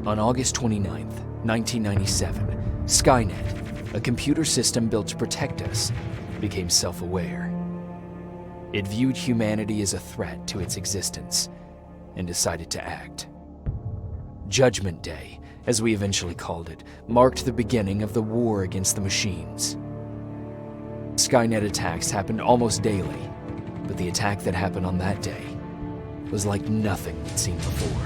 On August 29th, 1997, Skynet, a computer system built to protect us, became self-aware. It viewed humanity as a threat to its existence and decided to act. Judgment Day, as we eventually called it, marked the beginning of the war against the machines. Skynet attacks happened almost daily, but the attack that happened on that day was like nothing we'd seen before.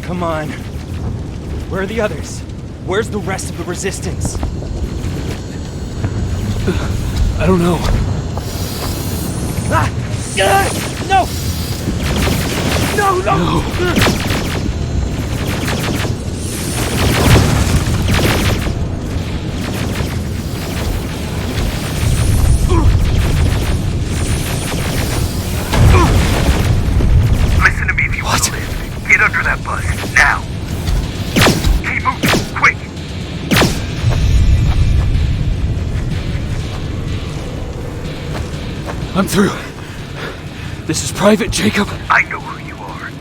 Come on. Where are the others? Where's the rest of the Resistance? I don't know. Ah! No! No! Listen to me if you want to live. Get under that bus, now! Keep moving, quick! I'm through. This is Private Jacob. I know who you are.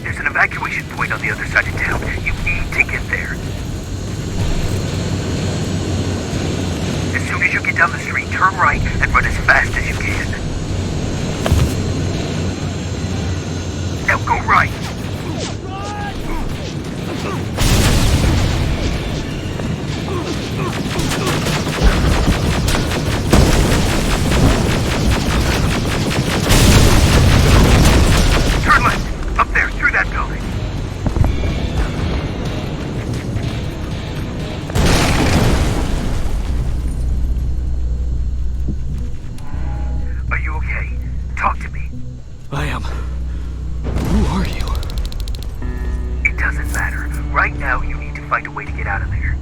There's an evacuation point on the other side of town. You need to get there. As soon as you get down the street, turn right and run as fast as you can. Now go right! Turn left! Up there, through that building! Are you okay? Talk to me. I am. Who are you? It doesn't matter. Right now, you need to find a way to get out of there.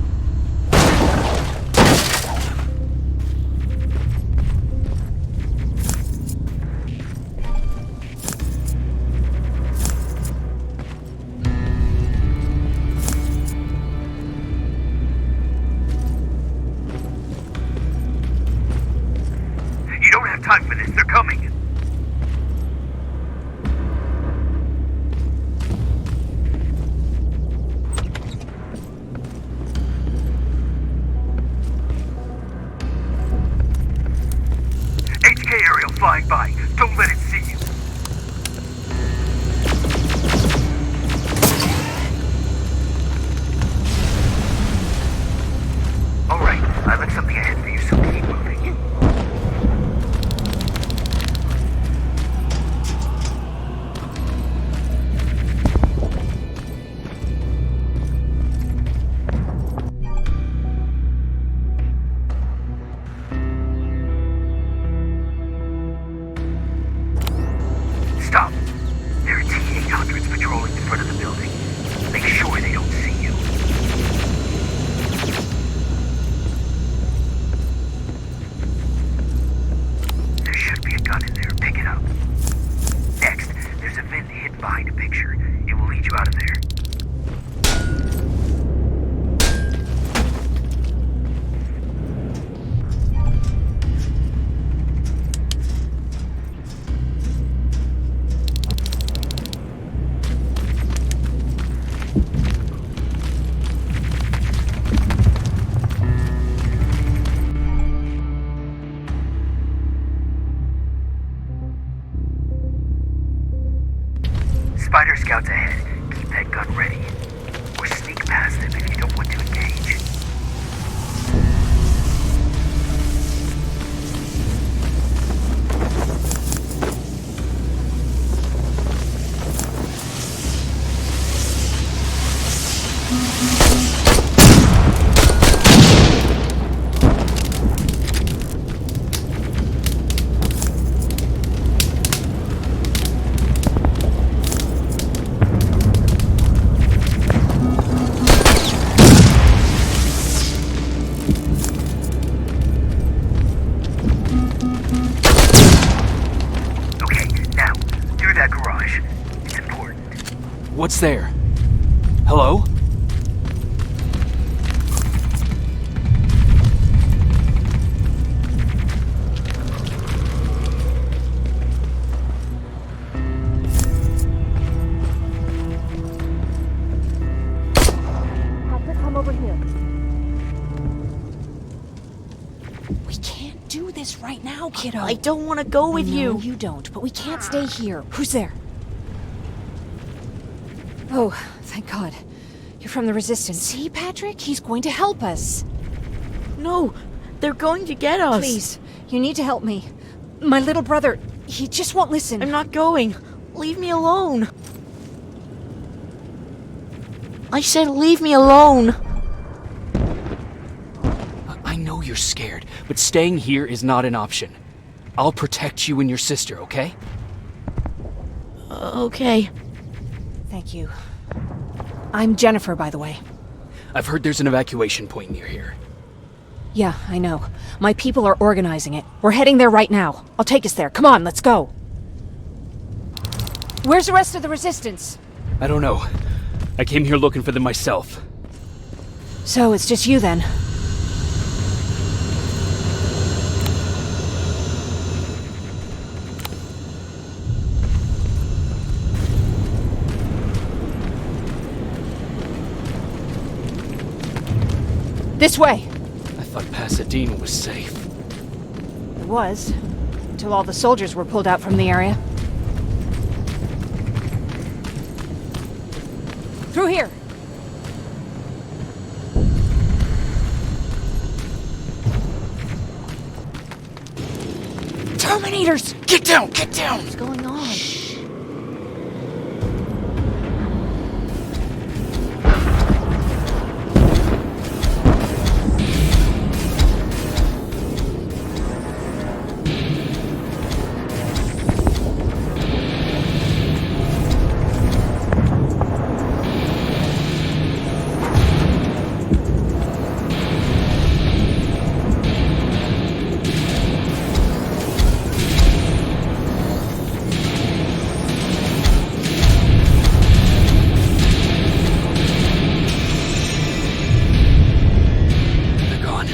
You don't have time for this. They're coming. HK aerial flying by. Don't let it see you. Alright, I left something ahead for you, so keep moving. Stop! There are T-800s patrolling the front of the building. Make sure they don't see you. There should be a gun in there. Pick it up. Next, there's a vent hidden behind a picture. It will lead you out of there. Spider scouts ahead. Keep that gun ready. Or sneak past them if you don't want to engage. What's there? Hello? Patrick, come over here. We can't do this right now, kiddo. I don't want to go with No, you. you don't, but we can't stay here. Who's there? Oh, thank God. You're from the Resistance. See, Patrick? He's going to help us. No, they're going to get us. Please, you need to help me. My little brother, he just won't listen. I'm not going. Leave me alone. I said leave me alone. I know you're scared, but staying here is not an option. I'll protect you and your sister, okay? Okay. Thank you. I'm Jennifer, by the way. I've heard there's an evacuation point near here. Yeah, I know. My people are organizing it. We're heading there right now. I'll take us there. Come on, let's go. Where's the rest of the Resistance? I don't know. I came here looking for them myself. So, it's just you then? This way! I thought Pasadena was safe. It was. Until all the soldiers were pulled out from the area. Through here! Terminators! Get down! Get down! What's going on? They're gone.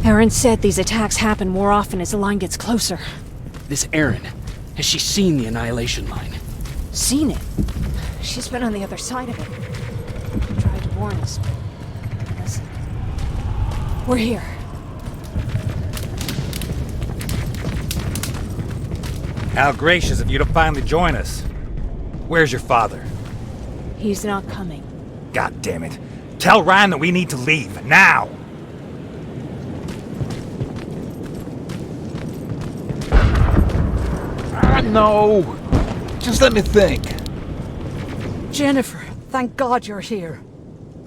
Aaron said these attacks happen more often as the line gets closer. This Erin, has she seen the Annihilation Line? Seen it. She's been on the other side of it. Tried to warn us. But listen. We're here. How gracious of you to finally join us. Where's your father? He's not coming. God damn it. Tell Ryan that we need to leave, now! No! Just let me think. Jennifer, thank God you're here.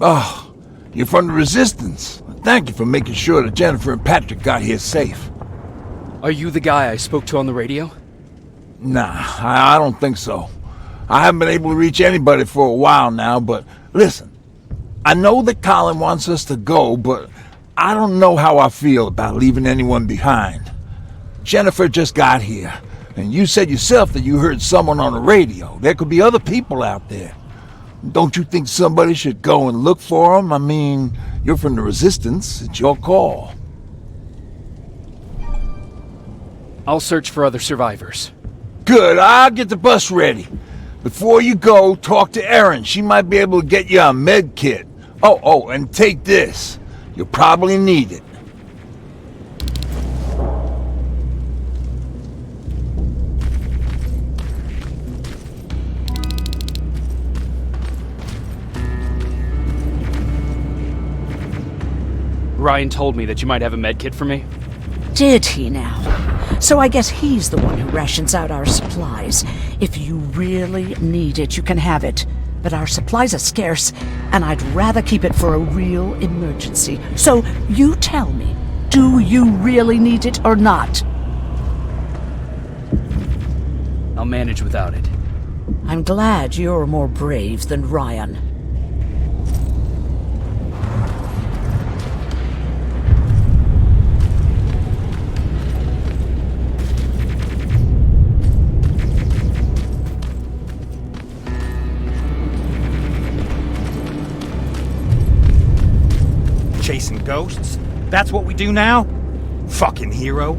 Oh, you're from the Resistance. Thank you for making sure that Jennifer and Patrick got here safe. Are you the guy I spoke to on the radio? Nah, I don't think so. I haven't been able to reach anybody for a while now, but listen. I know that Colin wants us to go, but I don't know how I feel about leaving anyone behind. Jennifer just got here, and you said yourself that you heard someone on the radio. There could be other people out there. Don't you think somebody should go and look for them? I mean, you're from the Resistance. It's your call. I'll search for other survivors. Good, I'll get the bus ready. Before you go, talk to Erin. She might be able to get you a med kit. Oh, and take this. You'll probably need it. Ryan told me that you might have a med kit for me. Did he now? So I guess he's the one who rations out our supplies. If you really need it, you can have it. But our supplies are scarce, and I'd rather keep it for a real emergency. So you tell me, do you really need it or not? I'll manage without it. I'm glad you're more brave than Ryan. Chasing ghosts? That's what we do now? Fucking hero.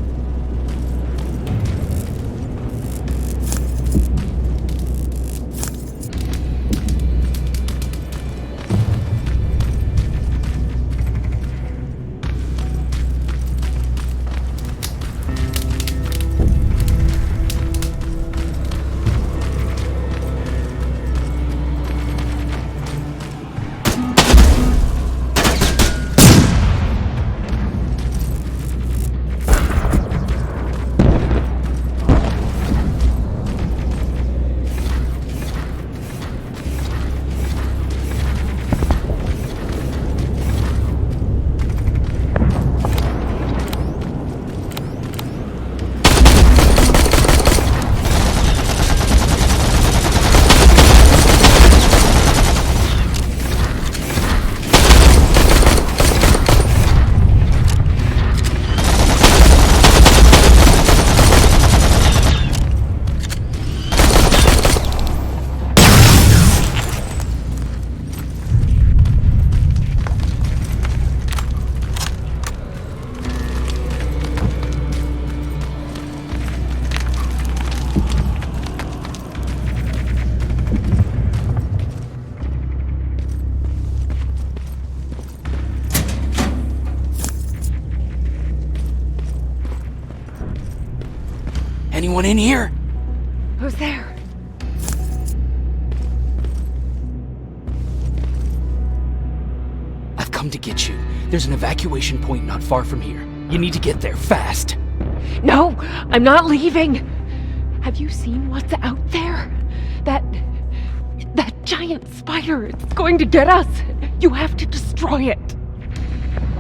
Anyone in here? Who's there? I've come to get you. There's an evacuation point not far from here. You need to get there fast. No, I'm not leaving. Have you seen what's out there? That giant spider. It's going to get us. You have to destroy it.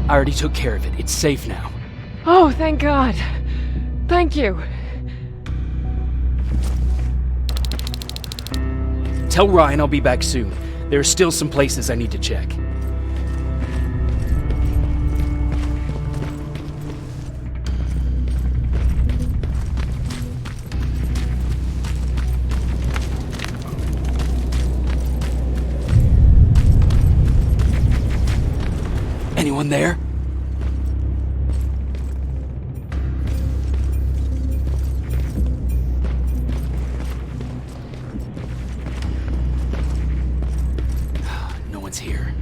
I already took care of it. It's safe now. Oh, thank God. Thank you. Tell Ryan I'll be back soon. There are still some places I need to check. Anyone there? No one's here.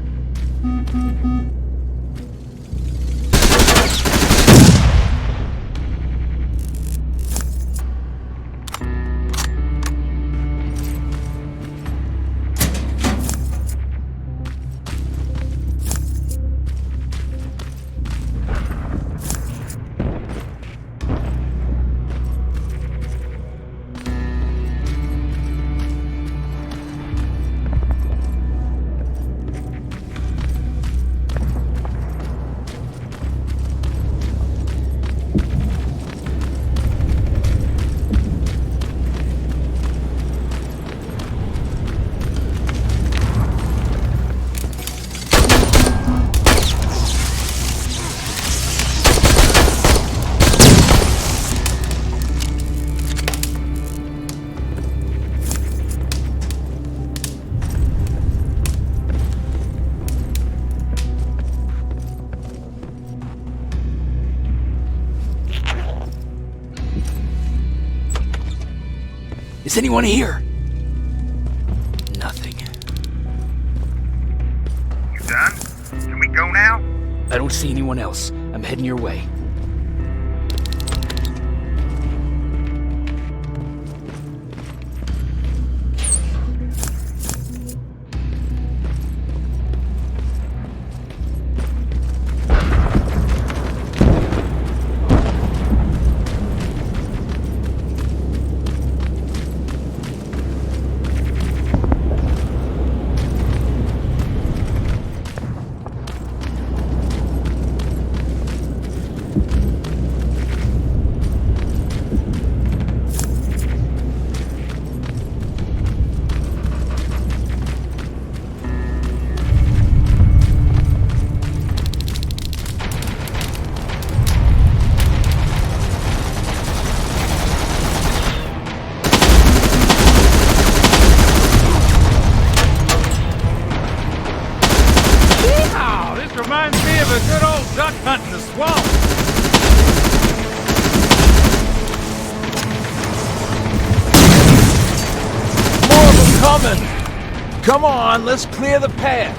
Is anyone here? Nothing. You done? Can we go now? I don't see anyone else. I'm heading your way. reminds me of a good old duck hunt in the swamp. More of them coming! Come on, let's clear the path.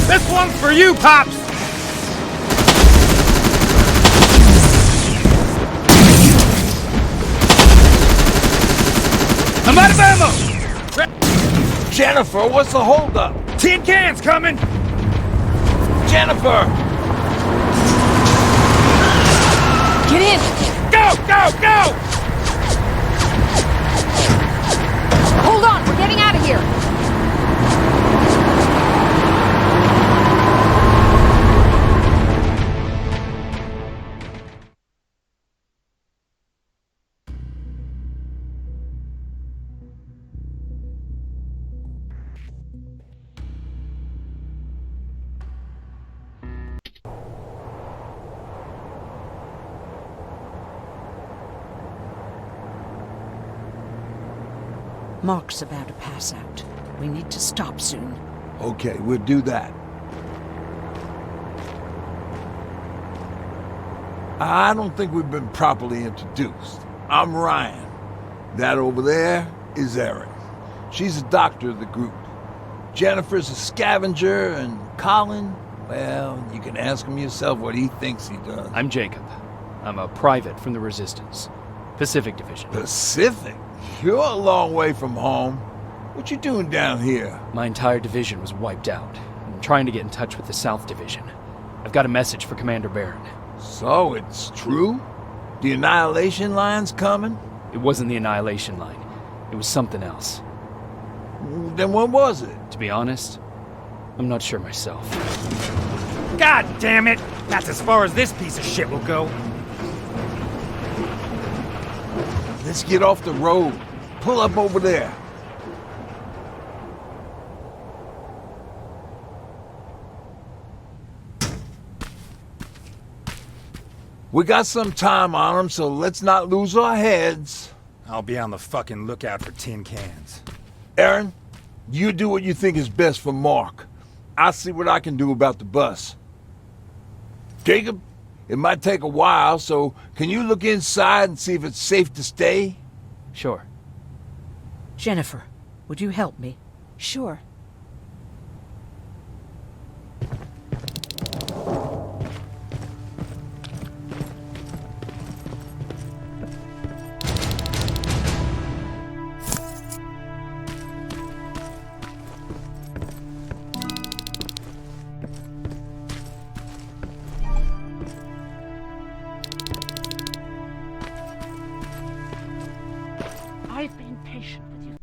This one's for you, Pops! I'm out of ammo! Jennifer, what's the holdup? Tin cans coming! Jennifer! Get in! Go, go, go! Hold on, we're getting out of here! Mark's about to pass out. We need to stop soon. Okay, we'll do that. I don't think we've been properly introduced. I'm Ryan. That over there is Erin. She's a doctor of the group. Jennifer's a scavenger, and Colin, well, you can ask him yourself what he thinks he does. I'm Jacob. I'm a private from the Resistance. Pacific Division. Pacific? You're a long way from home. What you doing down here? My entire division was wiped out. I'm trying to get in touch with the South Division. I've got a message for Commander Barron. So, it's true? The Annihilation Line's coming? It wasn't the Annihilation Line. It was something else. Then what was it? To be honest, I'm not sure myself. God damn it! That's as far as this piece of shit will go. Let's get off the road. Pull up over there. We got some time on them, so let's not lose our heads. I'll be on the fucking lookout for tin cans. Erin, you do what you think is best for Mark. I'll see what I can do about the bus. Jacob, it might take a while, so can you look inside and see if it's safe to stay? Sure. Jennifer, would you help me? Sure. I've been patient with you.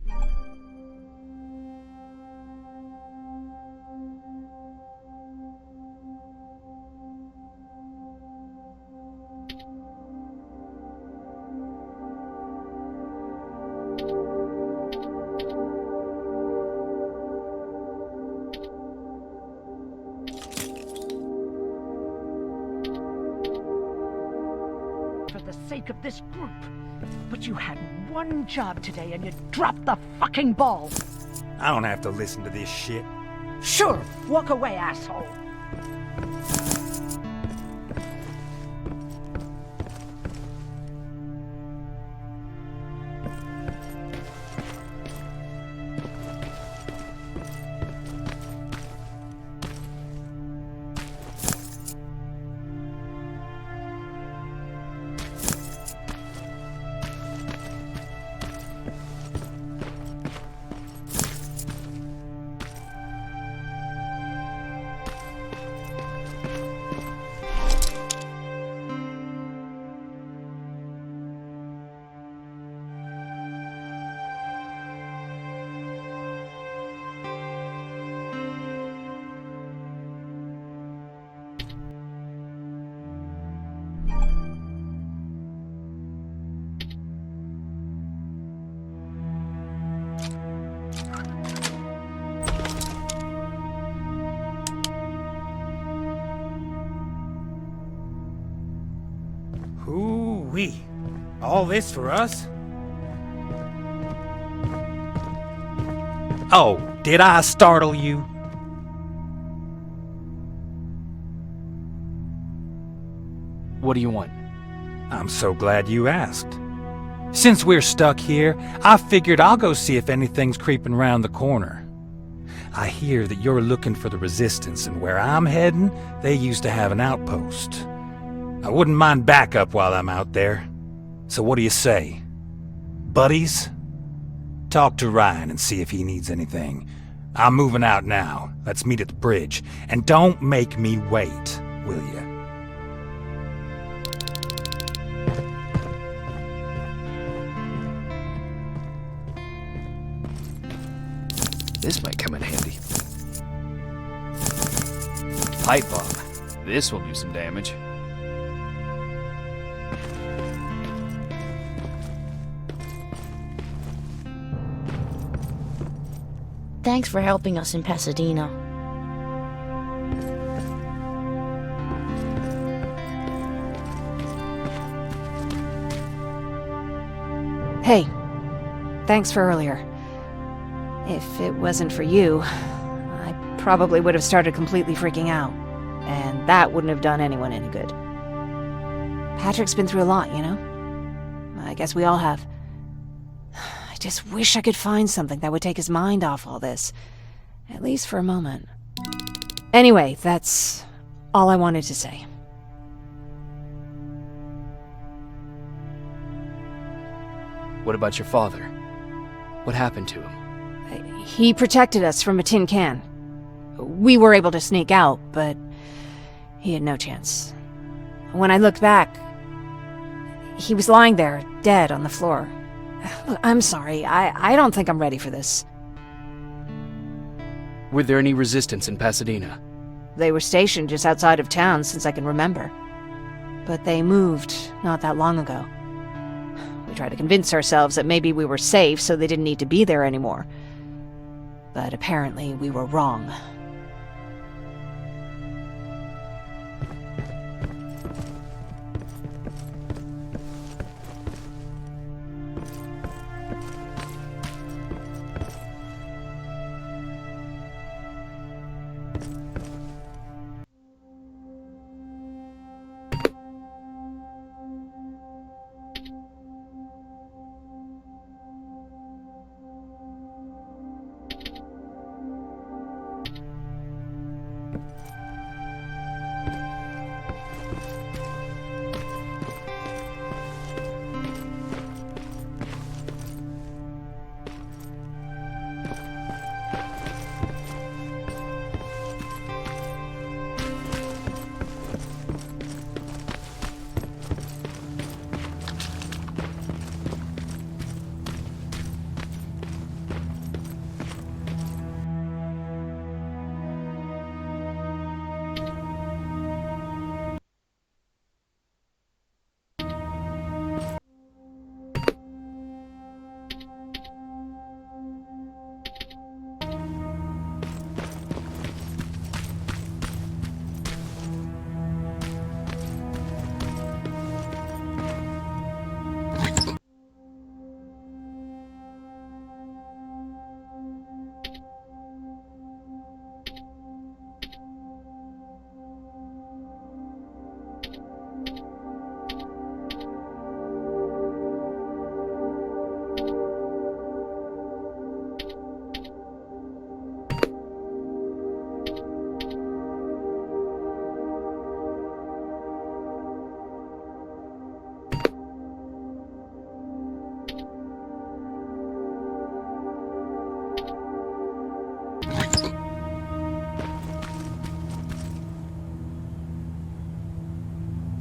For the sake of this group. But you had one job today and you dropped the fucking ball. I don't have to listen to this shit. Sure, walk away, asshole. Hoo-wee. All this for us? Oh, did I startle you? What do you want? I'm so glad you asked. Since we're stuck here, I figured I'll go see if anything's creeping round the corner. I hear that you're looking for the Resistance, and where I'm heading, they used to have an outpost. I wouldn't mind backup while I'm out there. So what do you say? Buddies? Talk to Ryan and see if he needs anything. I'm moving out now. Let's meet at the bridge. And don't make me wait, will you? This might come in handy. Pipe bomb. This will do some damage. Thanks for helping us in Pasadena. Hey, thanks for earlier. If it wasn't for you, I probably would have started completely freaking out. And that wouldn't have done anyone any good. Patrick's been through a lot, you know? I guess we all have. I just wish I could find something that would take his mind off all this. At least for a moment. Anyway, that's all I wanted to say. What about your father? What happened to him? He protected us from a tin can. We were able to sneak out, but he had no chance. When I looked back, he was lying there, dead on the floor. Look, I'm sorry. I don't think I'm ready for this. Were there any Resistance in Pasadena? They were stationed just outside of town since I can remember. But they moved not that long ago. We tried to convince ourselves that maybe we were safe, so they didn't need to be there anymore. But apparently we were wrong.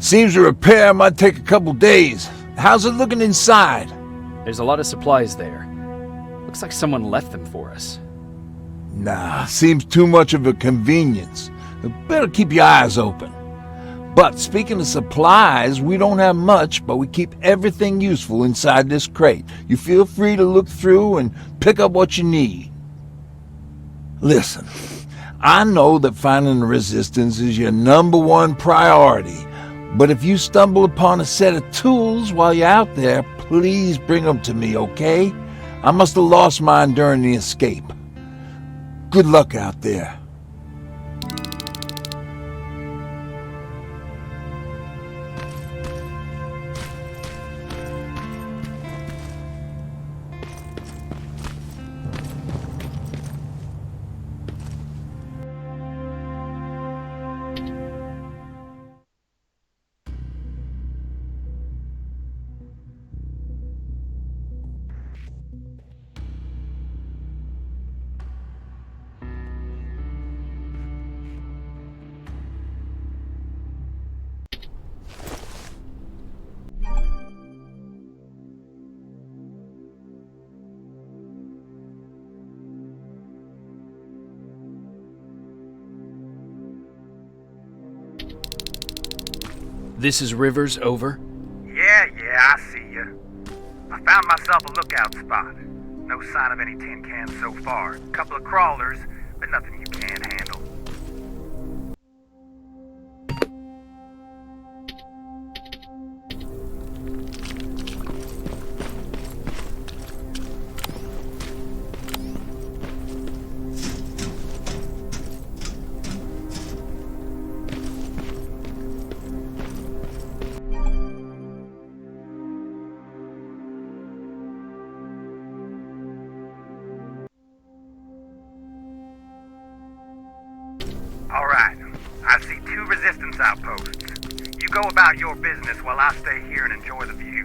Seems the repair might take a couple days. How's it looking inside? There's a lot of supplies there. Looks like someone left them for us. Nah, seems too much of a convenience. Better keep your eyes open. But speaking of supplies, we don't have much, but we keep everything useful inside this crate. You feel free to look through and pick up what you need. Listen, I know that finding the Resistance is your #1 priority, But if you stumble upon a set of tools while you're out there, please bring them to me, okay? I must have lost mine during the escape. Good luck out there. This is Rivers, over. Yeah, I see ya. I found myself a lookout spot. No sign of any tin cans so far. Couple of crawlers, but nothing you can't handle. Alright, I see 2 resistance outposts. You go about your business while I stay here and enjoy the view.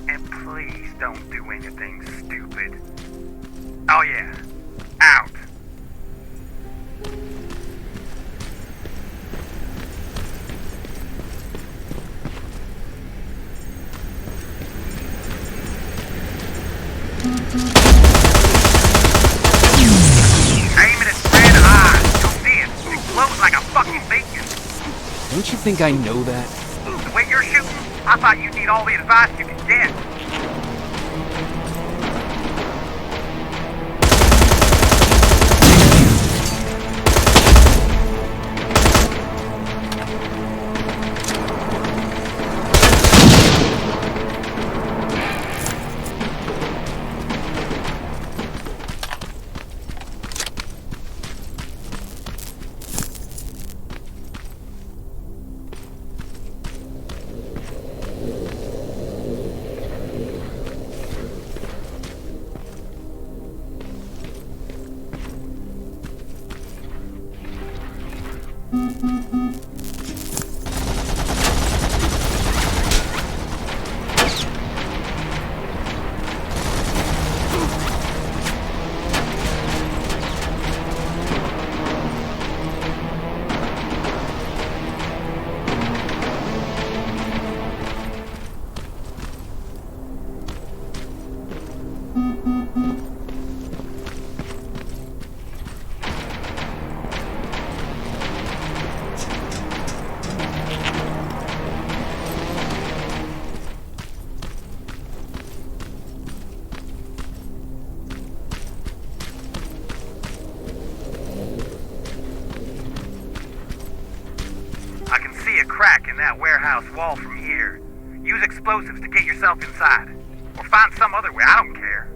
And please don't do anything stupid. Oh yeah, out. Aim it at red high. You'll see it. It glows like a fucking beacon. Don't you think I know that? The way you're shooting, I thought you'd need all the advice you could get. I can see a crack in that warehouse wall from here. Use explosives to get yourself inside. Or find some other way, I don't care.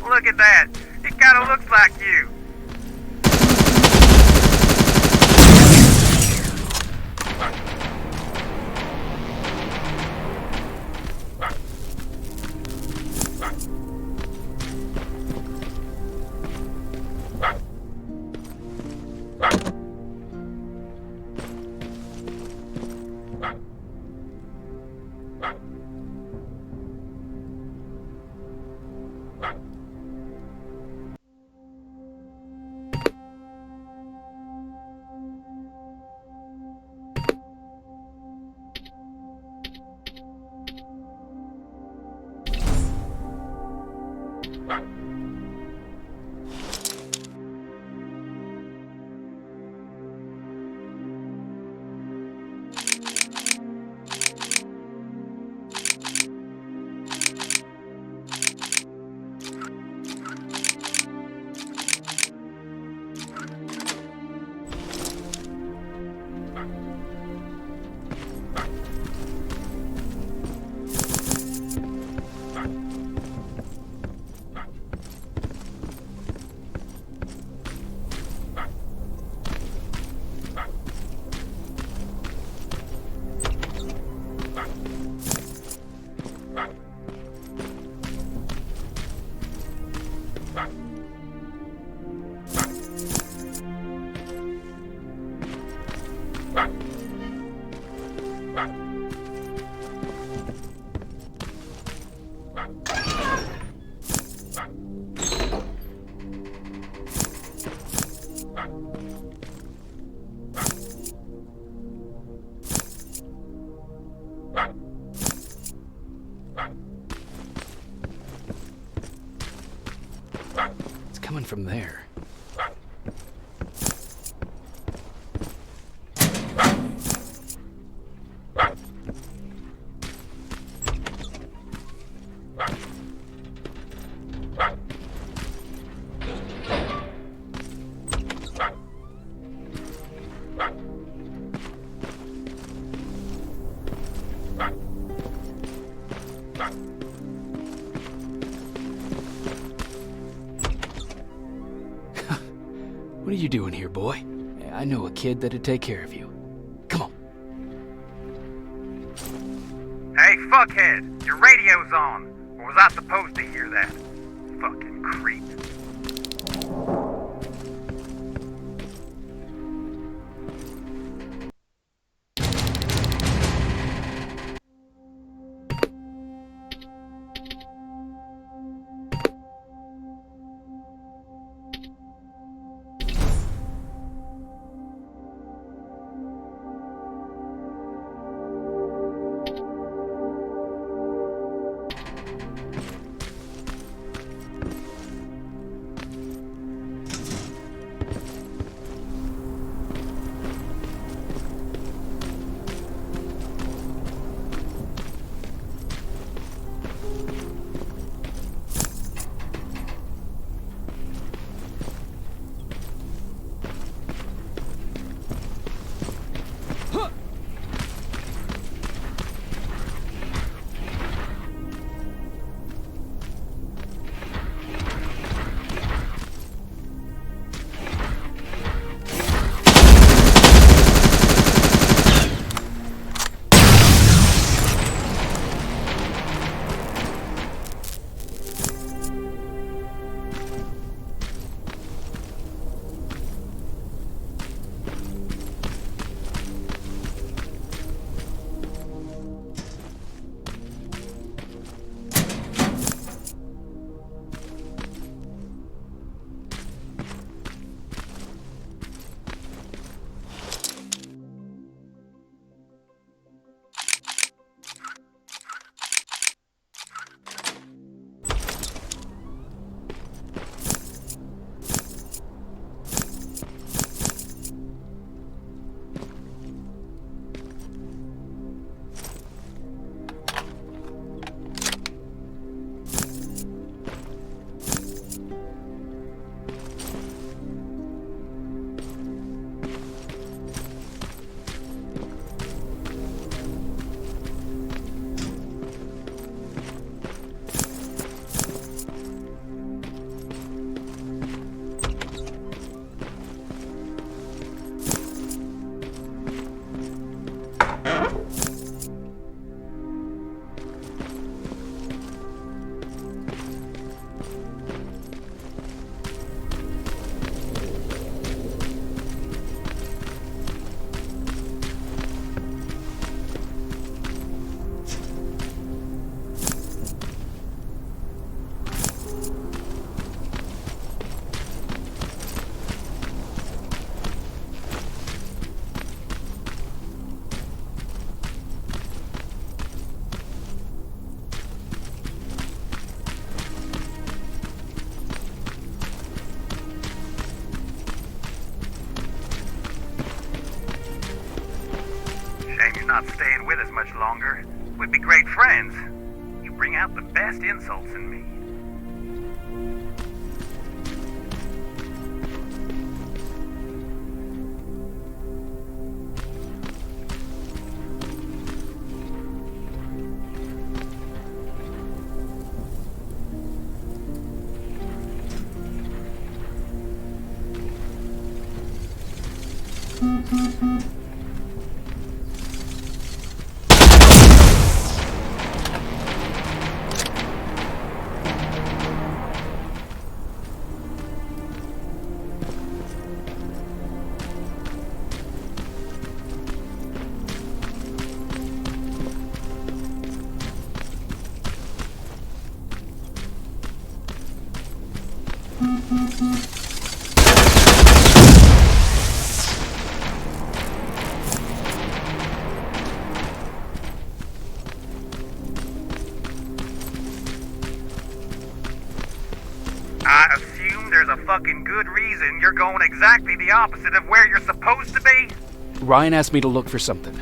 Look at that. It kind of looks like you. It's coming from there. What are you doing here, boy? I know a kid that'd take care of you. Come on. Hey, fuckhead, your radio's on. Or was I supposed to hear that? Fucking creep. not staying with us much longer. We'd be great friends. You bring out the best insults in me. I assume there's a fucking good reason you're going exactly the opposite of where you're supposed to be? Ryan asked me to look for something.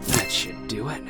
That should do it.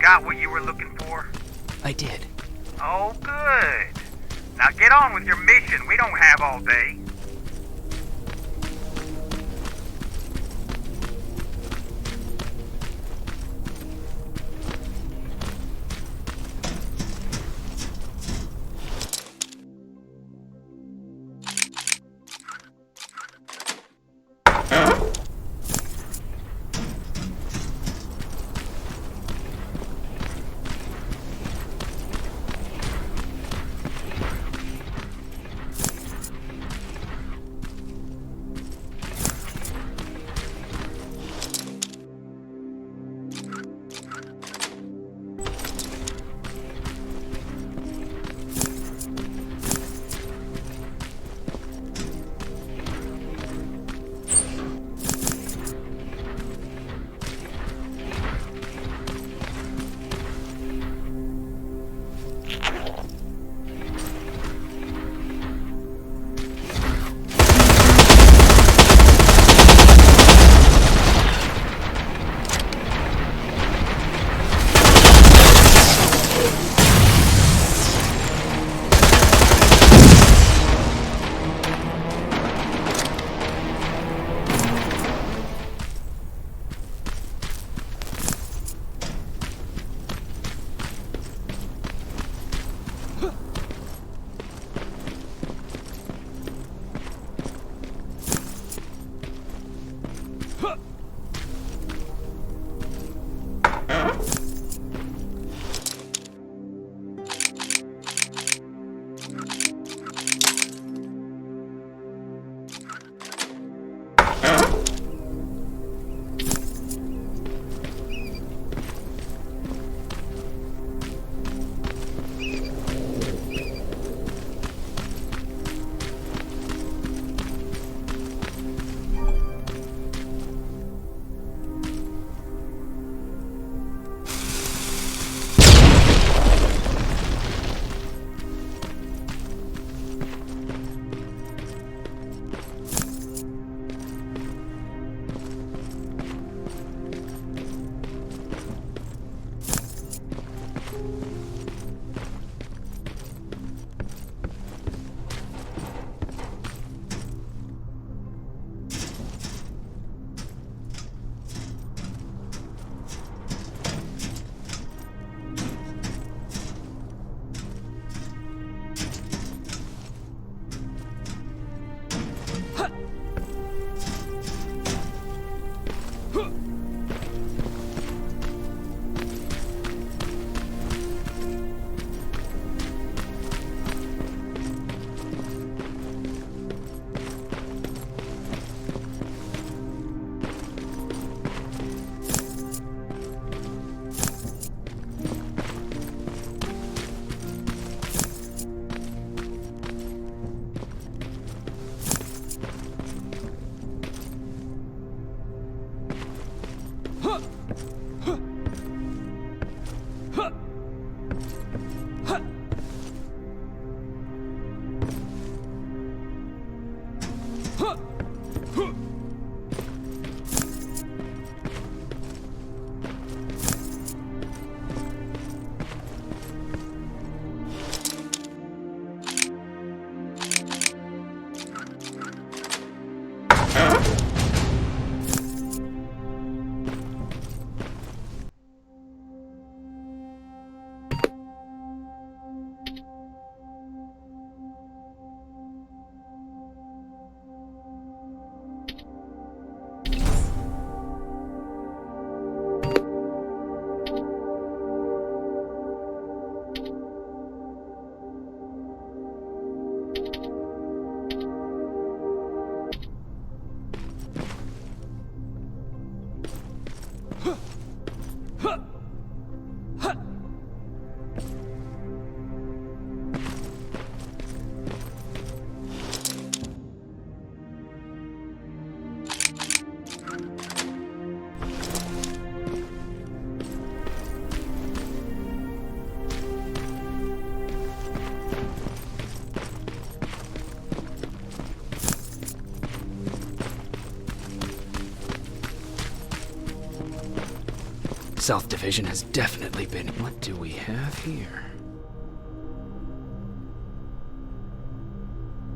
Got what you were looking for? I did. Oh, good. Now get on with your mission. We don't have all day. South Division has definitely been... What do we have here?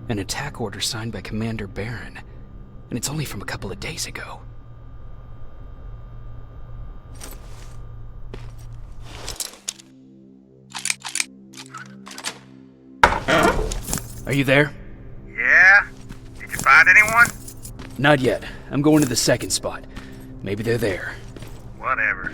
An attack order signed by Commander Barron, and it's only from a couple of days ago. Are you there? Yeah? Did you find anyone? Not yet. I'm going to the second spot. Maybe they're there. Whatever.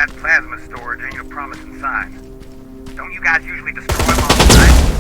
that plasma storage ain't a promising sign. Don't you guys usually destroy them on site?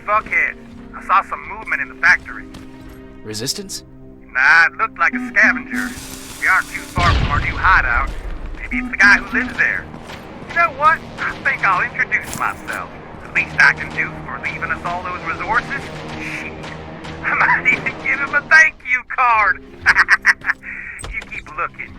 Buckhead. I saw some movement in the factory. Resistance? Nah, it looked like a scavenger. We aren't too far from our new hideout. Maybe it's the guy who lives there. You know what? I think I'll introduce myself. The least I can do for leaving us all those resources? Shit. I might even give him a thank you card. You keep looking.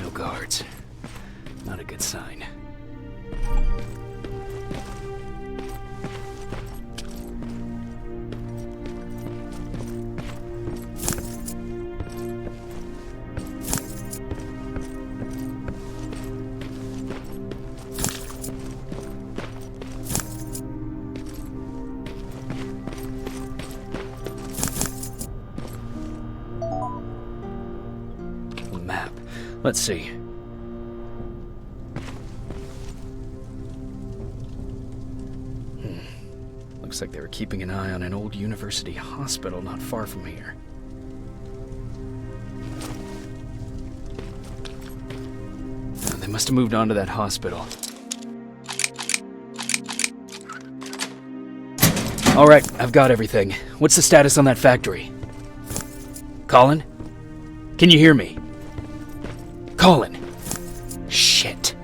No guards. Not a good sign. Map. Let's see. Looks like they were keeping an eye on an old university hospital not far from here. They must have moved on to that hospital. All right, I've got everything. What's the status on that factory? Colin? Can you hear me? Colin! Shit.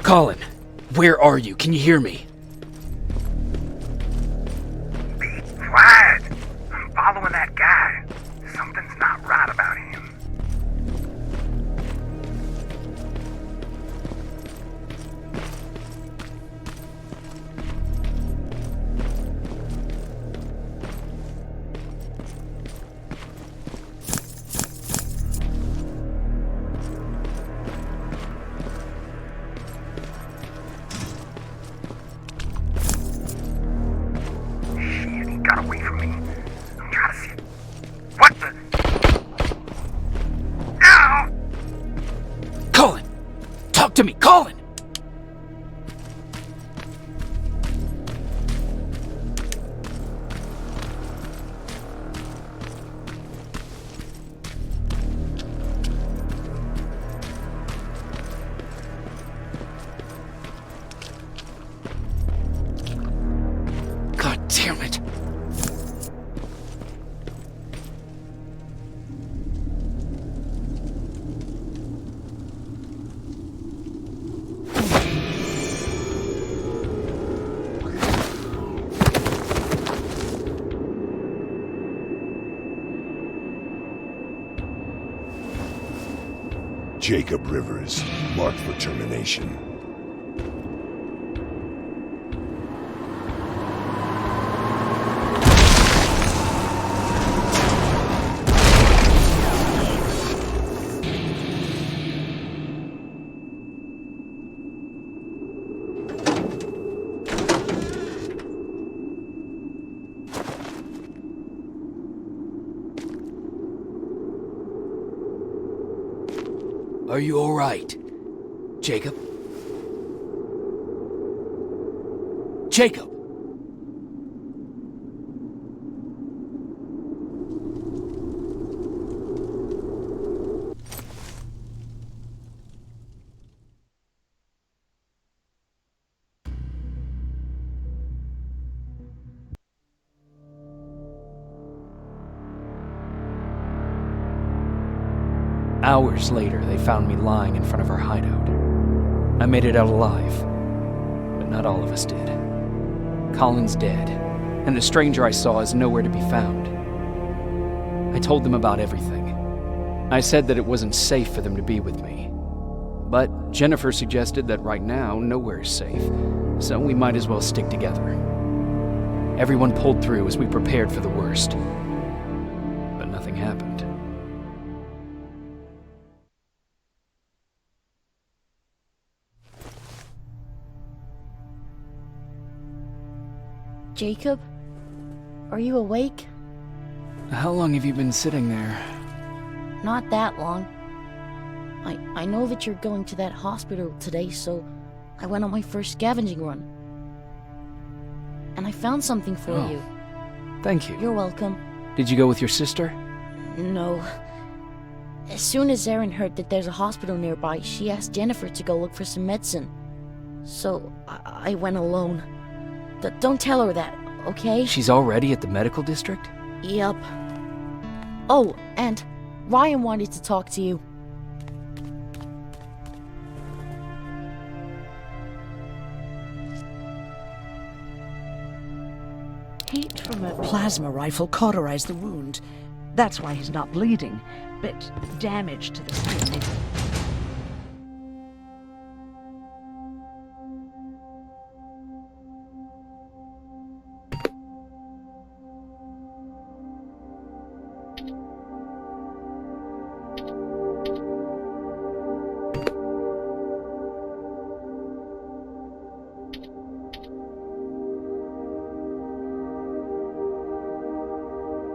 Colin, where are you? Can you hear me? Be quiet. I'm following that guy. Something's not right about him. Shit, he got away from me. I'm trying to see. What the? Ow! Colin! Talk to me, Colin! God damn it! Jacob Rivers, marked for termination. Are you all right? Jacob? Jacob! Hours later, they found me lying in front of our hideout. I made it out alive, but not all of us did. Colin's dead, and the stranger I saw is nowhere to be found. I told them about everything. I said that it wasn't safe for them to be with me. But Jennifer suggested that right now, nowhere is safe, so we might as well stick together. Everyone pulled through as we prepared for the worst, but nothing happened. Jacob? Are you awake? How long have you been sitting there? Not that long. I know that you're going to that hospital today, so I went on my first scavenging run. And I found something for you. Thank you. You're welcome. Did you go with your sister? No. As soon as Erin heard that there's a hospital nearby, she asked Jennifer to go look for some medicine. So I went alone. Don't tell her that, okay? She's already at the medical district? Yep. Oh, and Ryan wanted to talk to you. Heat from a plasma rifle cauterized the wound. That's why he's not bleeding, but damage to the skin.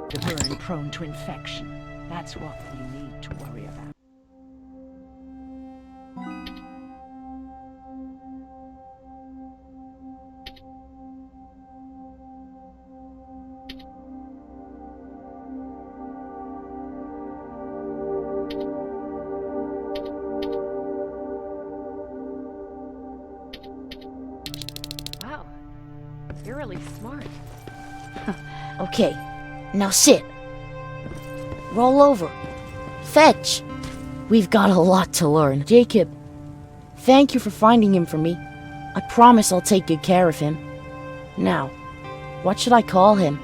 To burn prone to infection. That's what you need to worry about. Wow. You're really smart. Okay, now sit. Roll over. Fetch. We've got a lot to learn. Jacob, thank you for finding him for me. I promise I'll take good care of him. Now, what should I call him?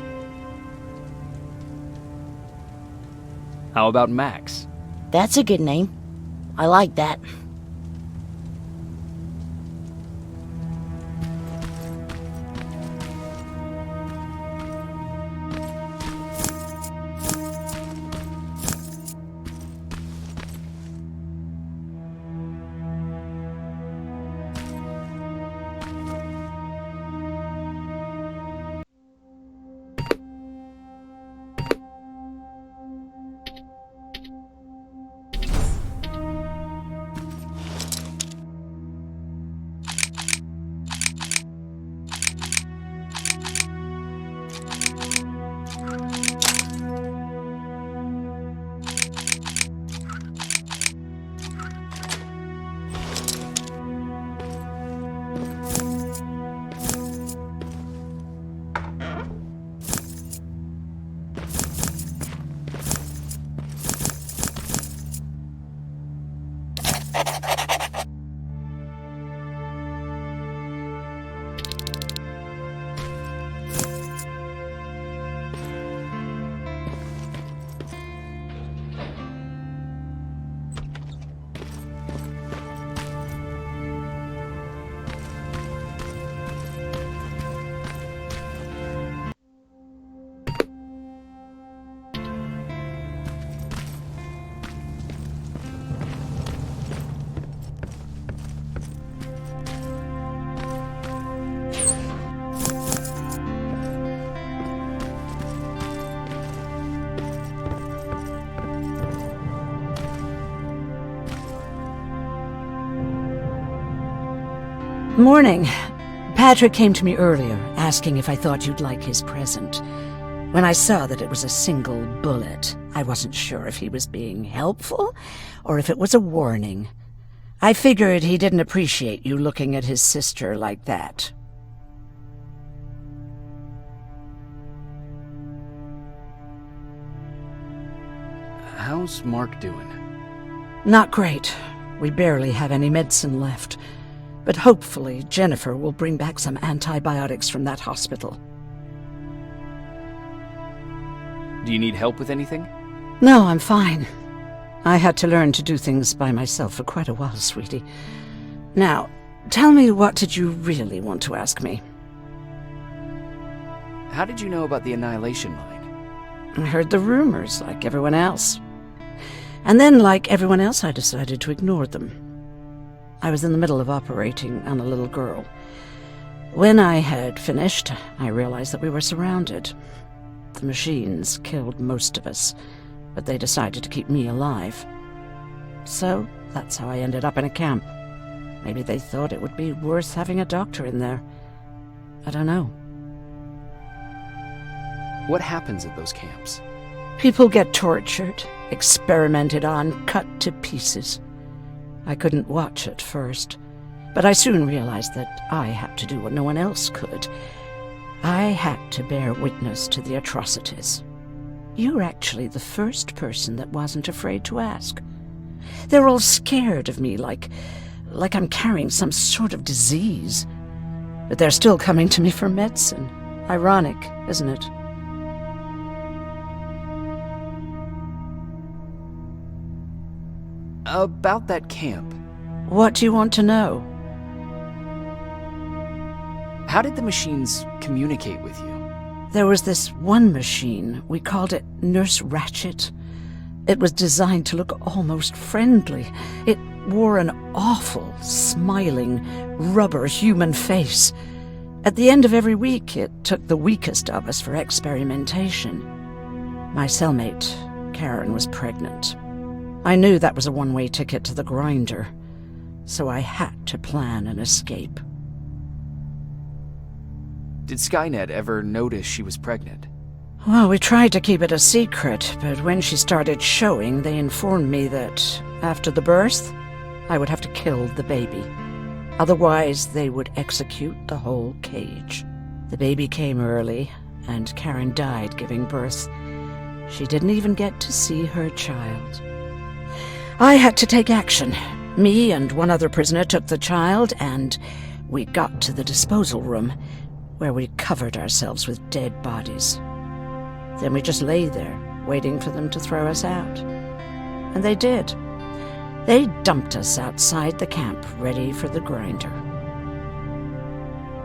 How about Max? That's a good name. I like that. Morning. Patrick came to me earlier, asking if I thought you'd like his present. When I saw that it was a single bullet, I wasn't sure if he was being helpful or if it was a warning. I figured he didn't appreciate you looking at his sister like that. How's Mark doing? Not great. We barely have any medicine left. But hopefully Jennifer will bring back some antibiotics from that hospital. Do you need help with anything? No, I'm fine. I had to learn to do things by myself for quite a while, sweetie. Now, tell me, what did you really want to ask me? How did you know about the Annihilation Line? I heard the rumors, like everyone else. And then, like everyone else, I decided to ignore them. I was in the middle of operating on a little girl. When I had finished, I realized that we were surrounded. The machines killed most of us, but they decided to keep me alive. So, that's how I ended up in a camp. Maybe they thought it would be worth having a doctor in there. I don't know. What happens at those camps? People get tortured, experimented on, cut to pieces. I couldn't watch at first, but I soon realized that I had to do what no one else could. I had to bear witness to the atrocities. You're actually the first person that wasn't afraid to ask. They're all scared of me, like I'm carrying some sort of disease. But they're still coming to me for medicine. Ironic, isn't it? About that camp. What do you want to know? How did the machines communicate with you? There was this one machine. We called it Nurse Ratchet. It was designed to look almost friendly. It wore an awful, smiling, rubber human face. At the end of every week, it took the weakest of us for experimentation. My cellmate, Karen, was pregnant. I knew that was a one-way ticket to the grinder, so I had to plan an escape. Did Skynet ever notice she was pregnant? Well, we tried to keep it a secret, but when she started showing, they informed me that after the birth, I would have to kill the baby. Otherwise, they would execute the whole cage. The baby came early, and Karen died giving birth. She didn't even get to see her child. I had to take action. Me and one other prisoner took the child, and we got to the disposal room, where we covered ourselves with dead bodies. Then we just lay there, waiting for them to throw us out. And they did. They dumped us outside the camp, ready for the grinder.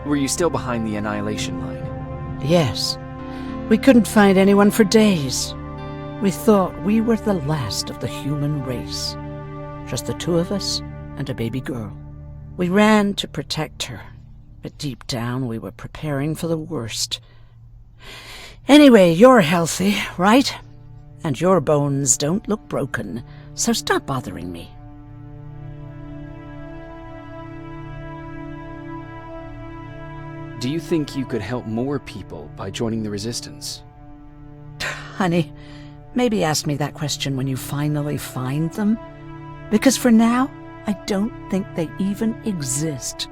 Were you still behind the Annihilation Line? Yes. We couldn't find anyone for days. We thought we were the last of the human race. Just the two of us and a baby girl. We ran to protect her, but deep down we were preparing for the worst. Anyway, you're healthy, right? And your bones don't look broken, so stop bothering me. Do you think you could help more people by joining the Resistance? Honey, maybe ask me that question when you finally find them. Because for now, I don't think they even exist.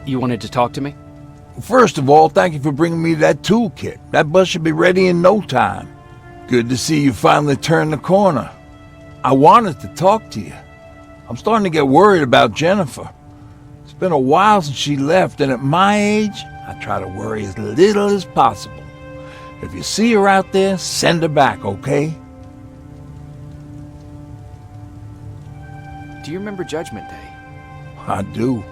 You wanted to talk to me? First of all, thank you for bringing me that toolkit. That bus should be ready in no time. Good to see you finally turned the corner. I wanted to talk to you. I'm starting to get worried about Jennifer. It's been a while since she left, and at my age, I try to worry as little as possible. If you see her out there, send her back, okay? Do you remember Judgment Day? I do.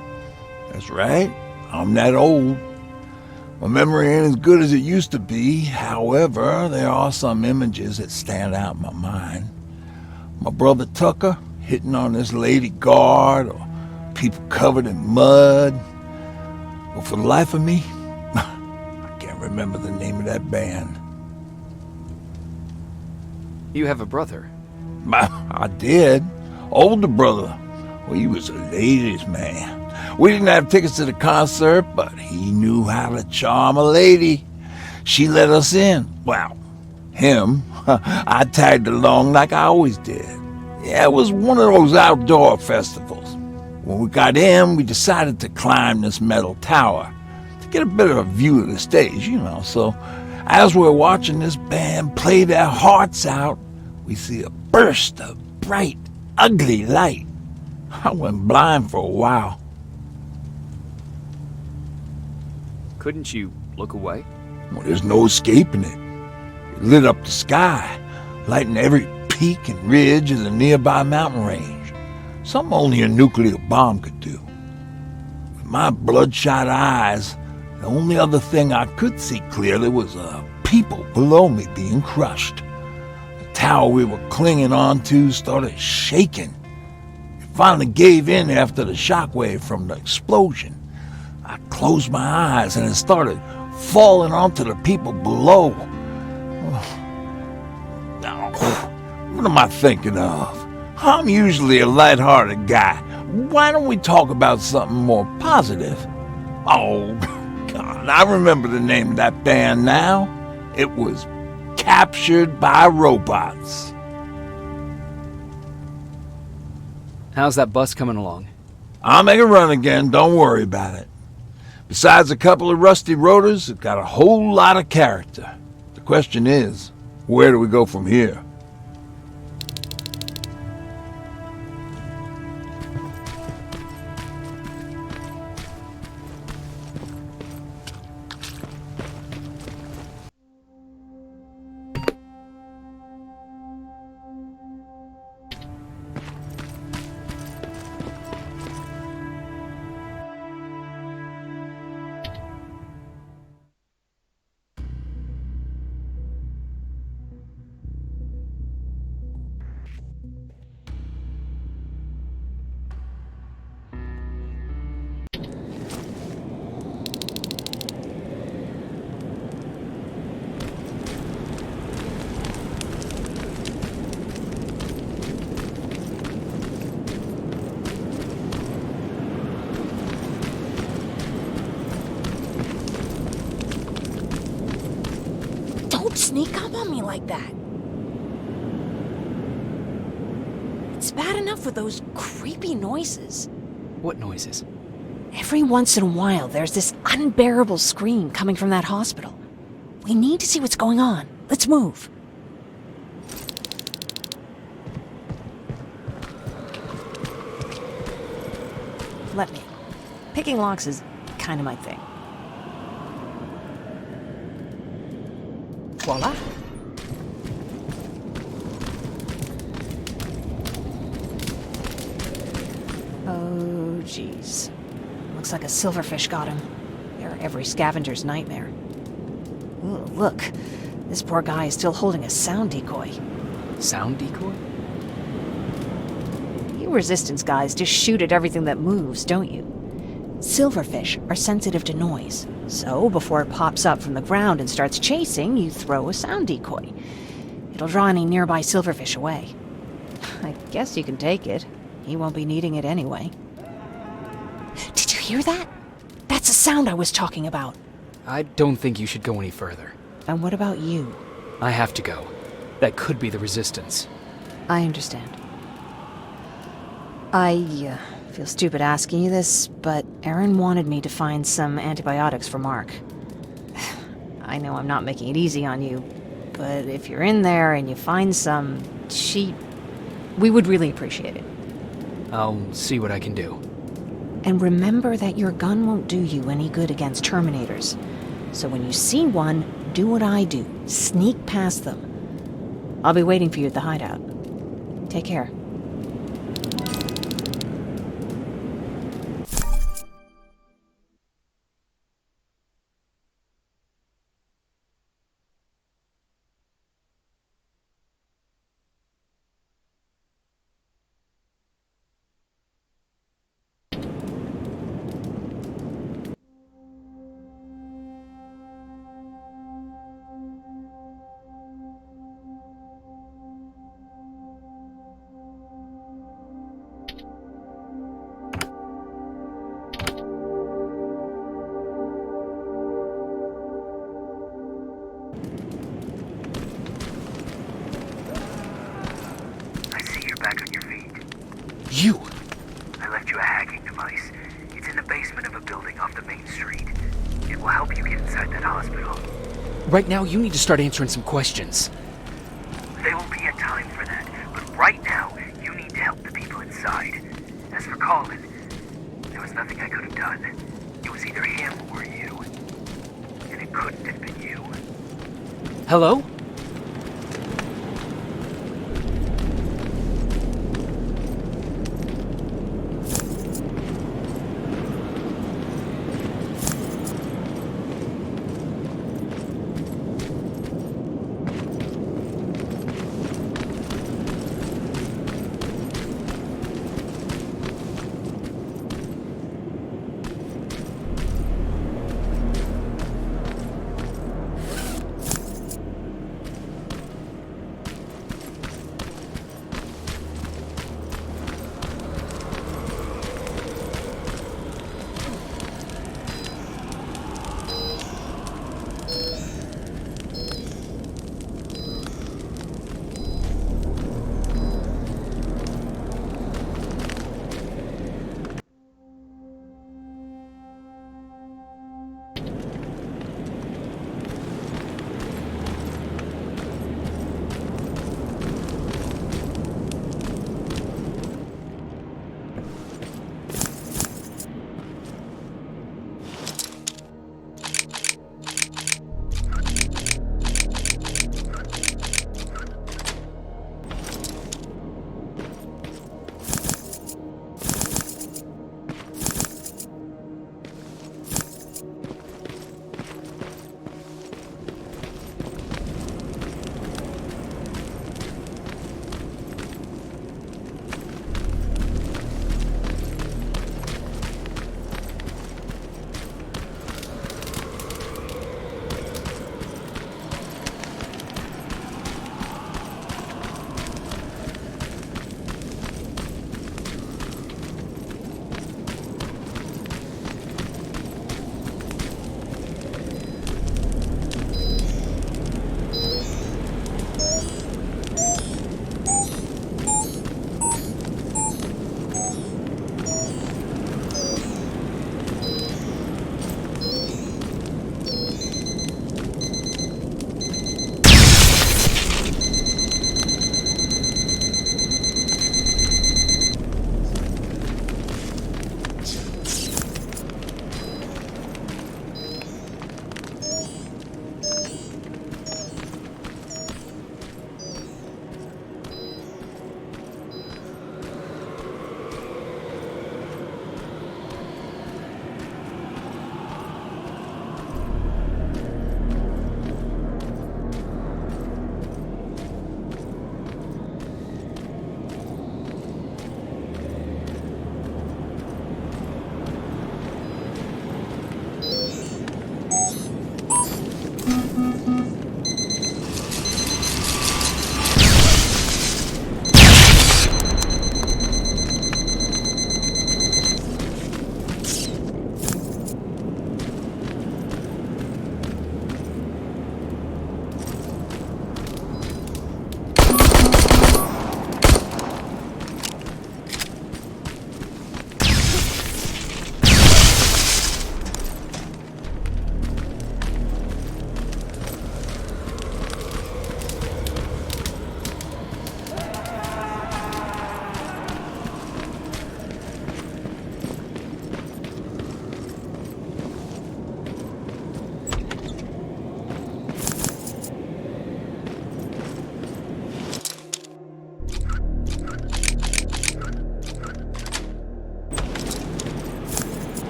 That's right. I'm that old. My memory ain't as good as it used to be. However, there are some images that stand out in my mind. My brother Tucker hitting on this lady guard, or people covered in mud. But for the life of me, I can't remember the name of that band. You have a brother? I did. Older brother. Well, he was a ladies' man. We didn't have tickets to the concert, but he knew how to charm a lady. She let us in. Well, him. I tagged along like I always did. Yeah, it was one of those outdoor festivals. When we got in, we decided to climb this metal tower to get a bit of a view of the stage, So as we're watching this band play their hearts out, we see a burst of bright, ugly light. I went blind for a while. Couldn't you look away? Well, there's no escaping it. It lit up the sky, lighting every peak and ridge of the nearby mountain range. Something only a nuclear bomb could do. With my bloodshot eyes, the only other thing I could see clearly was people below me being crushed. The tower we were clinging onto started shaking. It finally gave in after the shockwave from the explosion. I closed my eyes and it started falling onto the people below. What am I thinking of? I'm usually a lighthearted guy. Why don't we talk about something more positive? Oh, God, I remember the name of that band now. It was Captured by Robots. How's that bus coming along? I'll make a run again, don't worry about it. Besides a couple of rusty rotors, it's got a whole lot of character. The question is, where do we go from here? Sneak up on me like that. It's bad enough with those creepy noises. What noises? Every once in a while, there's this unbearable scream coming from that hospital. We need to see what's going on. Let's move. Let me. Picking locks is kind of my thing. Voila. Oh, jeez. Looks like a silverfish got him. They're every scavenger's nightmare. Ooh, look. This poor guy is still holding a sound decoy. Sound decoy? You Resistance guys just shoot at everything that moves, don't you? Silverfish are sensitive to noise. So, before it pops up from the ground and starts chasing, you throw a sound decoy. It'll draw any nearby silverfish away. I guess you can take it. He won't be needing it anyway. Did you hear that? That's the sound I was talking about. I don't think you should go any further. And what about you? I have to go. That could be the Resistance. I understand. I feel stupid asking you this, but Aaron wanted me to find some antibiotics for Mark. I know I'm not making it easy on you, but if you're in there and you find some, we would really appreciate it. I'll see what I can do. And remember that your gun won't do you any good against Terminators. So when you see one, do what I do. Sneak past them. I'll be waiting for you at the hideout. Take care. inside that hospital. Right now, you need to start answering some questions. There will be a time for that, but right now, you need to help the people inside. As for Colin, there was nothing I could have done. It was either him or you. And it couldn't have been you. Hello?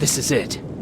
This is it.